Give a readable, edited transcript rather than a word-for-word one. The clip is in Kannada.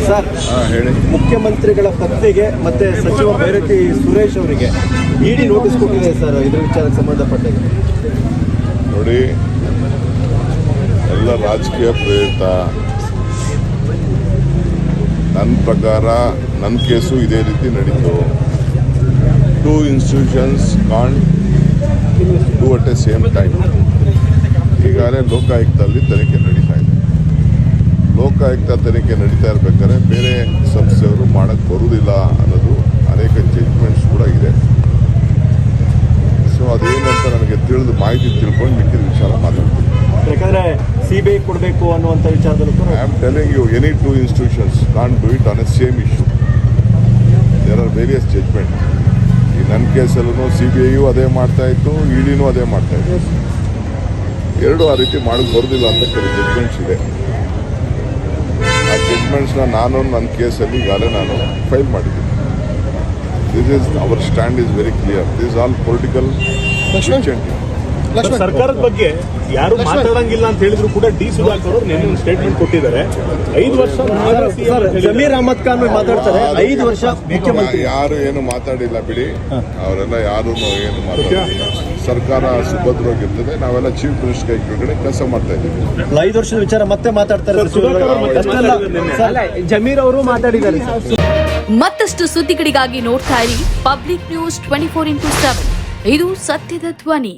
ಸರ್ ಹೇಳಿ. ಮುಖ್ಯಮಂತ್ರಿಗಳ ಪತ್ನಿಗೆ ಮತ್ತೆ ಸಚಿವ ಭೈರತಿ ಸುರೇಶ್ ಅವರಿಗೆ ಇಡಿ ನೋಟಿಸ್ ಕೊಟ್ಟಿದೆ ಸರ್, ಇದ್ರ ವಿಚಾರಕ್ಕೆ ಸಂಬಂಧಪಟ್ಟಾಗ. ನೋಡಿ, ಎಲ್ಲ ರಾಜಕೀಯ ಪ್ರೇರಿತ. ನನ್ನ ಪ್ರಕಾರ ನನ್ನ ಕೇಸು ಇದೇ ರೀತಿ ನಡೀತು. Two institutions can't do at A same time. ಈಗಾಗಲೇ ಲೋಕಾಯುಕ್ತದಲ್ಲಿ ತನಿಖೆ ನಡೀತಾ ಇದೆ. ಲೋಕಾಯುಕ್ತ ತನಿಖೆ ನಡೀತಾ ಇರಬೇಕಾದ್ರೆ ಬೇರೆ ಸಂಸ್ಥೆಯವರು ಮಾಡೋಕ್ಕೆ ಬರುವುದಿಲ್ಲ ಅನ್ನೋದು ಅನೇಕ ಜಡ್ಜ್ಮೆಂಟ್ಸ್ ಕೂಡ ಇದೆ. ಸೊ ಅದೇನಂತ ನನಗೆ ತಿಳಿದು ಮಾಹಿತಿ ತಿಳ್ಕೊಂಡು ಮಿಕ್ಕಿದ ವಿಚಾರ ಮಾತಾಡ್ತೀನಿ. ಯಾಕಂದ್ರೆ ಸಿಬಿಐ ಕೊಡಬೇಕು ಅನ್ನುವಂಥ ವಿಚಾರದಲ್ಲೂ I am telling you, any two institutions can't do it on a same issue. There are various judgment. ಈ ನನ್ನ ಕೇಸಲ್ಲೂ CBI ಅದೇ ಮಾಡ್ತಾಯಿತ್ತು, ಇಡಿನೂ ಅದೇ ಮಾಡ್ತಾಯಿತ್ತು. ಎರಡು ಆ ರೀತಿ ಮಾಡೋಕ್ಕೆ ಬರೋದಿಲ್ಲ ಅಂತ ಕೆಲವು ಜಡ್ಜ್ಮೆಂಟ್ಸ್ ಇದೆ. ಆ ಜಡ್ಜ್ಮೆಂಟ್ಸ್ನ ನಾನು ನನ್ನ ಕೇಸಲ್ಲಿ ಈಗಾಗಲೇ ನಾನು ಫೈಲ್ ಮಾಡಿದ್ದೀನಿ. This is our stand is very clear. This all political witch hunting. ಸರ್ಕಾರದ ಬಗ್ಗೆ ಯಾರು ಮಾತಾಡಂಗಿಲ್ಲ ಅಂತ ಹೇಳಿದ್ರು ಕೂಡ ಡಿ ಸುಧಾಕರ್ ಅವರು ನಿನ್ನೆ ಒಂದು ಸ್ಟೇಟ್ಮೆಂಟ್ ಕೊಟ್ಟಿದ್ದಾರೆ. 5 ವರ್ಷ ಜಮೀರ್ ಅಹಮದ್ ಖಾನ್ ಮಾತಾಡ್ತಾರೆ, 5 ವರ್ಷ ಮುಖ್ಯಮಂತ್ರಿ. ಯಾರು ಏನು ಮಾತಾಡಿಲ್ಲ ಬಿಡಿ, ಅವರೆಲ್ಲ ಯಾರು ಏನು ಮಾತಾಡಿಲ್ಲ. ಸರ್ಕಾರ ಸುಭದ್ರವಾಗಿರ್ತದೆ. ನಾವೆಲ್ಲ ಚೀಫ್ ಮಿನಿಸ್ಟರ್ ಕೆಳಗಡೆ ಕೆಲಸ ಮಾಡ್ತಾ ಇದ್ದೀವಿ. 5 ವರ್ಷದ ವಿಚಾರ ಮತ್ತೆ ಮಾತಾಡ್ತಾರೆ. ಜಮೀರ್ ಅವರು ಮಾತಾಡಿದ್ದಾರೆ. ಮತ್ತಷ್ಟು ಸುದ್ದಿಗಳಿಗಾಗಿ ನೋಡ್ತಾ ಇರಿ ಪಬ್ಲಿಕ್ ನ್ಯೂಸ್ 24x7. ಇದು ಸತ್ಯದ ಧ್ವನಿ.